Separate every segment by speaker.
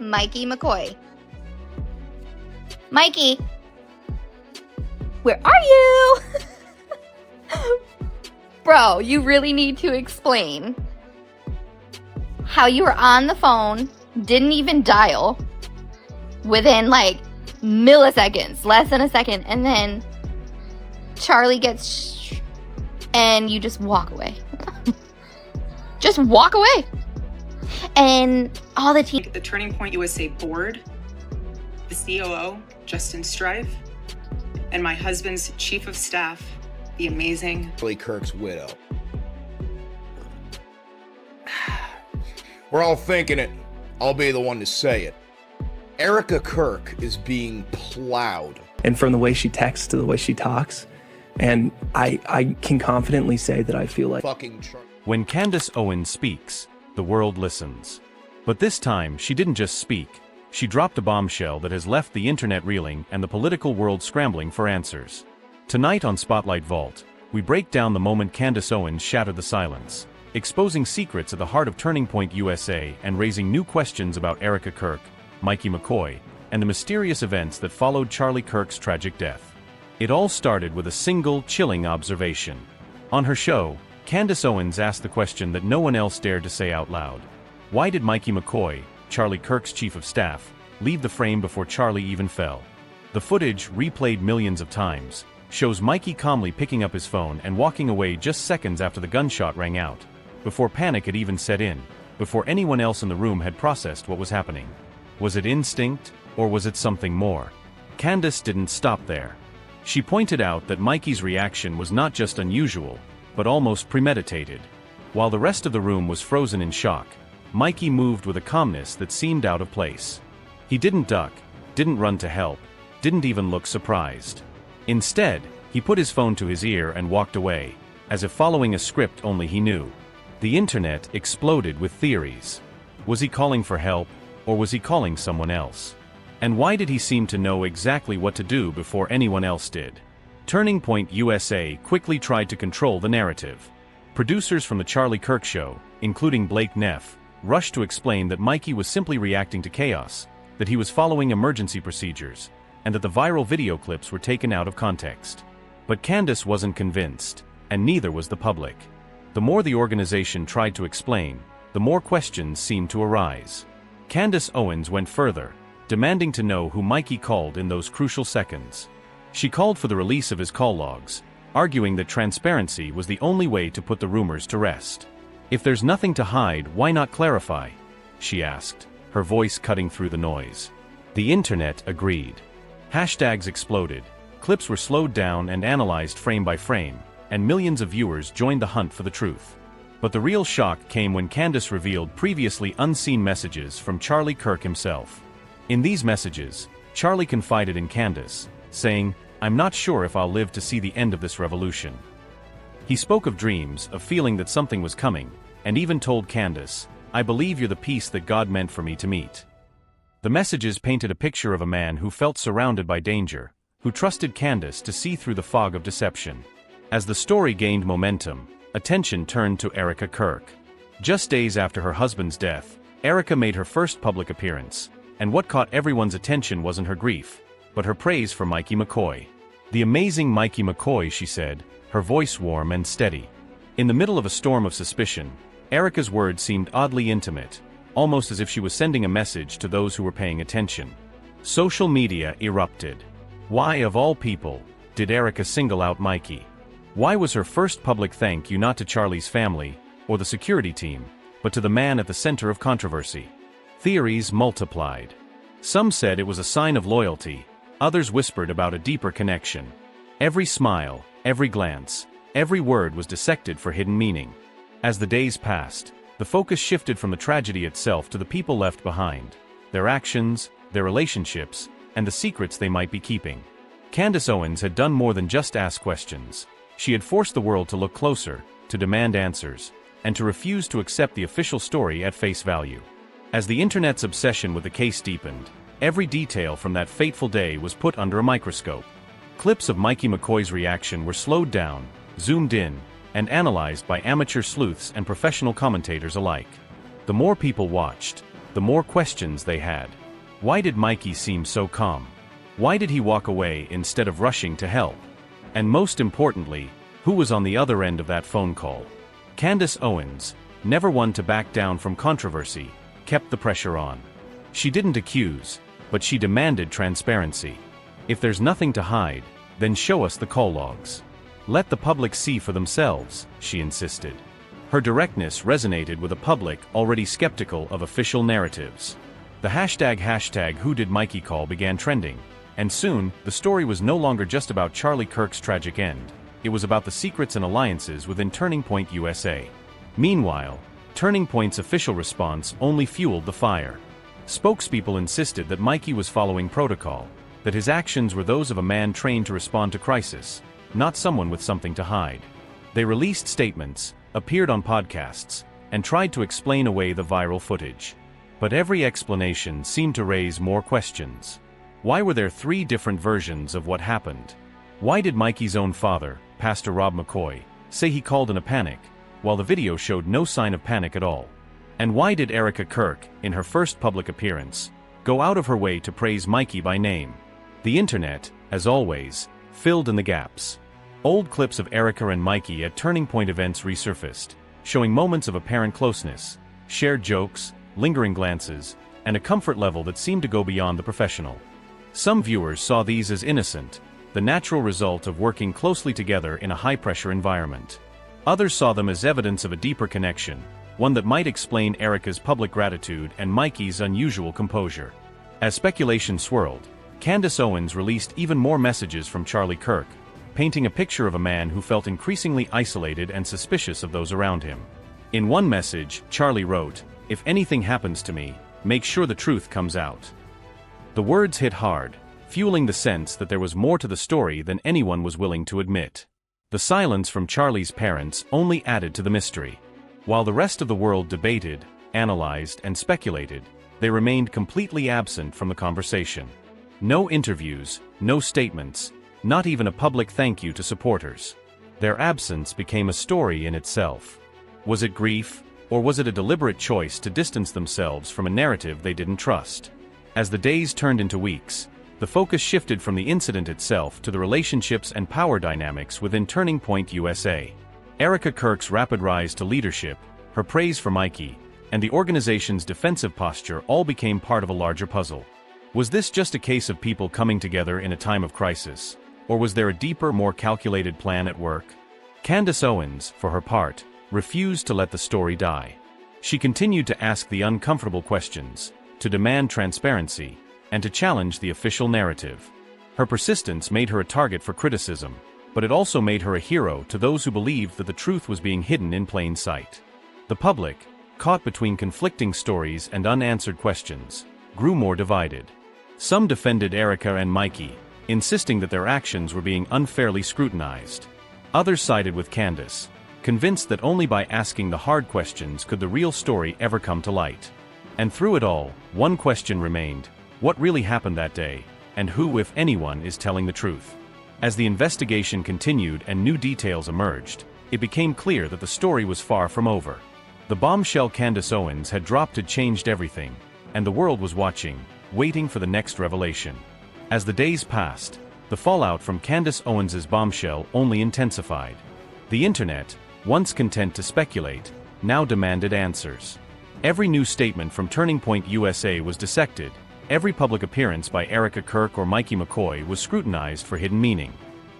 Speaker 1: Mikey McCoy. Mikey, where are you? Bro, you really need to explain how you were on the phone, didn't even dial, within like milliseconds, less than a second, and then Charlie gets and you just walk away. Just walk away. And all the team.
Speaker 2: The Turning Point USA board, the COO, Justin Strife, and my husband's chief of staff, the amazing
Speaker 3: Erika Kirk's widow. We're all thinking it. I'll be the one to say it. Erika Kirk is being plowed.
Speaker 4: And from the way she texts to the way she talks, and I can confidently say that I feel like
Speaker 5: when Candace Owens speaks, the world listens. But this time, she didn't just speak. She dropped a bombshell that has left the internet reeling and the political world scrambling for answers. Tonight on Spotlight Vault, we break down the moment Candace Owens shattered the silence, exposing secrets at the heart of Turning Point USA and raising new questions about Erika Kirk, Mikey McCoy, and the mysterious events that followed Charlie Kirk's tragic death. It all started with a single, chilling observation. On her show, Candace Owens asked the question that no one else dared to say out loud. Why did Mikey McCoy, Charlie Kirk's chief of staff, leave the frame before Charlie even fell? The footage, replayed millions of times, shows Mikey calmly picking up his phone and walking away just seconds after the gunshot rang out, before panic had even set in, before anyone else in the room had processed what was happening. Was it instinct, or was it something more? Candace didn't stop there. She pointed out that Mikey's reaction was not just unusual, but almost premeditated. While the rest of the room was frozen in shock, Mikey moved with a calmness that seemed out of place. He didn't duck, didn't run to help, didn't even look surprised. Instead, he put his phone to his ear and walked away, as if following a script only he knew. The internet exploded with theories. Was he calling for help, or was he calling someone else? And why did he seem to know exactly what to do before anyone else did? Turning Point USA quickly tried to control the narrative. Producers from The Charlie Kirk Show, including Blake Neff, rushed to explain that Mikey was simply reacting to chaos, that he was following emergency procedures, and that the viral video clips were taken out of context. But Candace wasn't convinced, and neither was the public. The more the organization tried to explain, the more questions seemed to arise. Candace Owens went further, demanding to know who Mikey called in those crucial seconds. She called for the release of his call logs, arguing that transparency was the only way to put the rumors to rest. If there's nothing to hide, why not clarify? She asked, her voice cutting through the noise. The internet agreed. Hashtags exploded, clips were slowed down and analyzed frame by frame, and millions of viewers joined the hunt for the truth. But the real shock came when Candace revealed previously unseen messages from Charlie Kirk himself. In these messages, Charlie confided in Candace, saying, "I'm not sure if I'll live to see the end of this revolution." He spoke of dreams, of feeling that something was coming, and even told Candace, "I believe you're the piece that God meant for me to meet." The messages painted a picture of a man who felt surrounded by danger, who trusted Candace to see through the fog of deception. As the story gained momentum, attention turned to Erika Kirk. Just days after her husband's death, Erika made her first public appearance, and what caught everyone's attention wasn't her grief, but her praise for Mikey McCoy. "The amazing Mikey McCoy," she said, her voice warm and steady. In the middle of a storm of suspicion, Erika's words seemed oddly intimate, almost as if she was sending a message to those who were paying attention. Social media erupted. Why, of all people, did Erika single out Mikey? Why was her first public thank you not to Charlie's family, or the security team, but to the man at the center of controversy? Theories multiplied. Some said it was a sign of loyalty, others whispered about a deeper connection. Every smile, every glance, every word was dissected for hidden meaning. As the days passed, the focus shifted from the tragedy itself to the people left behind, their actions, their relationships, and the secrets they might be keeping. Candace Owens had done more than just ask questions. She had forced the world to look closer, to demand answers, and to refuse to accept the official story at face value. As the internet's obsession with the case deepened, every detail from that fateful day was put under a microscope. Clips of Mikey McCoy's reaction were slowed down, zoomed in, and analyzed by amateur sleuths and professional commentators alike. The more people watched, the more questions they had. Why did Mikey seem so calm? Why did he walk away instead of rushing to help? And most importantly, who was on the other end of that phone call? Candace Owens, never one to back down from controversy, kept the pressure on. She didn't accuse, but she demanded transparency. If there's nothing to hide, then show us the call logs. Let the public see for themselves, she insisted. Her directness resonated with a public already skeptical of official narratives. The hashtag who did Mikey call began trending, and soon, the story was no longer just about Charlie Kirk's tragic end. It was about the secrets and alliances within Turning Point USA. Meanwhile, Turning Point's official response only fueled the fire. Spokespeople insisted that Mikey was following protocol, that his actions were those of a man trained to respond to crisis, not someone with something to hide. They released statements, appeared on podcasts, and tried to explain away the viral footage. But every explanation seemed to raise more questions. Why were there 3 different versions of what happened? Why did Mikey's own father, Pastor Rob McCoy, say he called in a panic, while the video showed no sign of panic at all? And why did Erika Kirk, in her first public appearance, go out of her way to praise Mikey by name? The internet, as always, filled in the gaps. Old clips of Erika and Mikey at Turning Point events resurfaced, showing moments of apparent closeness, shared jokes, lingering glances, and a comfort level that seemed to go beyond the professional. Some viewers saw these as innocent, the natural result of working closely together in a high-pressure environment. Others saw them as evidence of a deeper connection, one that might explain Erika's public gratitude and Mikey's unusual composure. As speculation swirled, Candace Owens released even more messages from Charlie Kirk, painting a picture of a man who felt increasingly isolated and suspicious of those around him. In one message, Charlie wrote, "If anything happens to me, make sure the truth comes out." The words hit hard, fueling the sense that there was more to the story than anyone was willing to admit. The silence from Charlie's parents only added to the mystery. While the rest of the world debated, analyzed, and speculated, they remained completely absent from the conversation. No interviews, no statements, not even a public thank you to supporters. Their absence became a story in itself. Was it grief, or was it a deliberate choice to distance themselves from a narrative they didn't trust? As the days turned into weeks, the focus shifted from the incident itself to the relationships and power dynamics within Turning Point USA. Erika Kirk's rapid rise to leadership, her praise for Mikey, and the organization's defensive posture all became part of a larger puzzle. Was this just a case of people coming together in a time of crisis, or was there a deeper, more calculated plan at work? Candace Owens, for her part, refused to let the story die. She continued to ask the uncomfortable questions, to demand transparency, and to challenge the official narrative. Her persistence made her a target for criticism, but it also made her a hero to those who believed that the truth was being hidden in plain sight. The public, caught between conflicting stories and unanswered questions, grew more divided. Some defended Erika and Mikey, insisting that their actions were being unfairly scrutinized. Others sided with Candace, convinced that only by asking the hard questions could the real story ever come to light. And through it all, one question remained: what really happened that day, and who, if anyone, is telling the truth? As the investigation continued and new details emerged, it became clear that the story was far from over. The bombshell Candace Owens had dropped had changed everything, and the world was watching, waiting for the next revelation. As the days passed, the fallout from Candace Owens's bombshell only intensified. The internet, once content to speculate, now demanded answers. Every new statement from Turning Point USA was dissected. Every public appearance by Erika Kirk or Mikey McCoy was scrutinized for hidden meaning.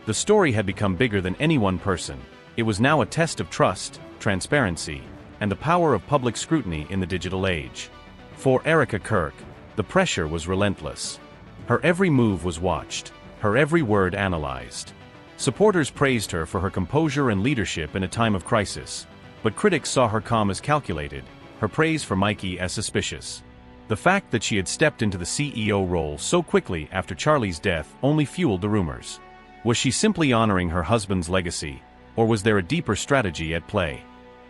Speaker 5: The story had become bigger than any one person. It was now a test of trust, transparency, and the power of public scrutiny in the digital age. For Erika Kirk, the pressure was relentless. Her every move was watched, her every word analyzed. Supporters praised her for her composure and leadership in a time of crisis, but critics saw her calm as calculated, her praise for Mikey as suspicious. The fact that she had stepped into the CEO role so quickly after Charlie's death only fueled the rumors. Was she simply honoring her husband's legacy, or was there a deeper strategy at play?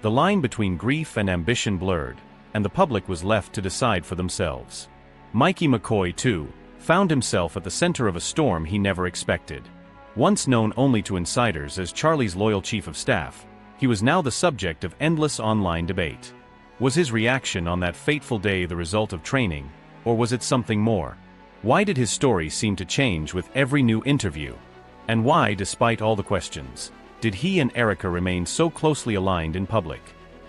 Speaker 5: The line between grief and ambition blurred, and the public was left to decide for themselves. Mikey McCoy, too, found himself at the center of a storm he never expected. Once known only to insiders as Charlie's loyal chief of staff, he was now the subject of endless online debate. Was his reaction on that fateful day the result of training, or was it something more? Why did his story seem to change with every new interview? And why, despite all the questions, did he and Erika remain so closely aligned in public?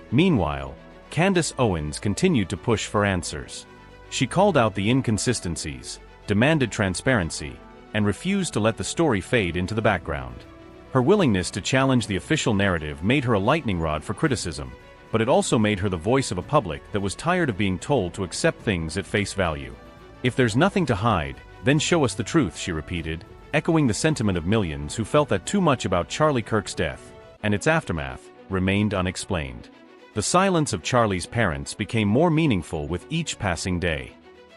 Speaker 5: Meanwhile, Candace Owens continued to push for answers. She called out the inconsistencies, demanded transparency, and refused to let the story fade into the background. Her willingness to challenge the official narrative made her a lightning rod for criticism, but it also made her the voice of a public that was tired of being told to accept things at face value. "If there's nothing to hide, then show us the truth," she repeated, echoing the sentiment of millions who felt that too much about Charlie Kirk's death, and its aftermath, remained unexplained. The silence of Charlie's parents became more meaningful with each passing day.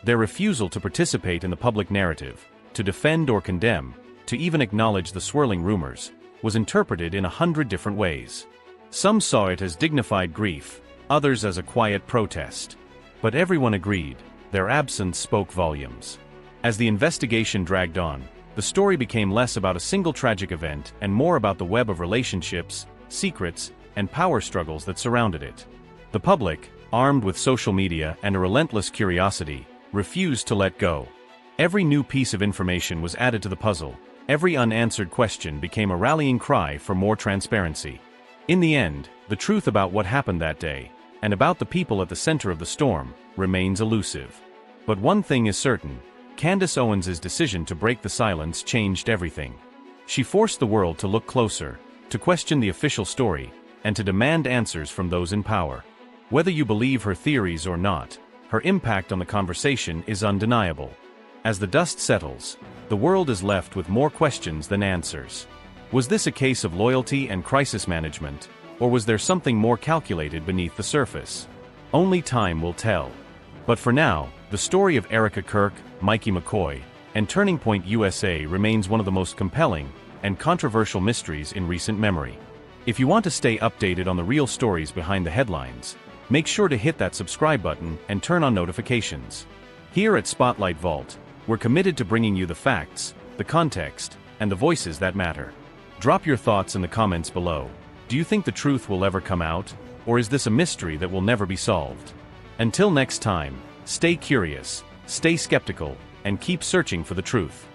Speaker 5: Their refusal to participate in the public narrative, to defend or condemn, to even acknowledge the swirling rumors, was interpreted in 100 different ways. Some saw it as dignified grief, others as a quiet protest. But everyone agreed, their absence spoke volumes. As the investigation dragged on, the story became less about a single tragic event and more about the web of relationships, secrets, and power struggles that surrounded it. The public, armed with social media and a relentless curiosity, refused to let go. Every new piece of information was added to the puzzle. Every unanswered question became a rallying cry for more transparency. In the end, the truth about what happened that day, and about the people at the center of the storm, remains elusive. But one thing is certain: Candace Owens' decision to break the silence changed everything. She forced the world to look closer, to question the official story, and to demand answers from those in power. Whether you believe her theories or not, her impact on the conversation is undeniable. As the dust settles, the world is left with more questions than answers. Was this a case of loyalty and crisis management, or was there something more calculated beneath the surface? Only time will tell. But for now, the story of Erika Kirk, Mikey McCoy, and Turning Point USA remains one of the most compelling and controversial mysteries in recent memory. If you want to stay updated on the real stories behind the headlines, make sure to hit that subscribe button and turn on notifications. Here at Spotlight Vault, we're committed to bringing you the facts, the context, and the voices that matter. Drop your thoughts in the comments below. Do you think the truth will ever come out, or is this a mystery that will never be solved? Until next time, stay curious, stay skeptical, and keep searching for the truth.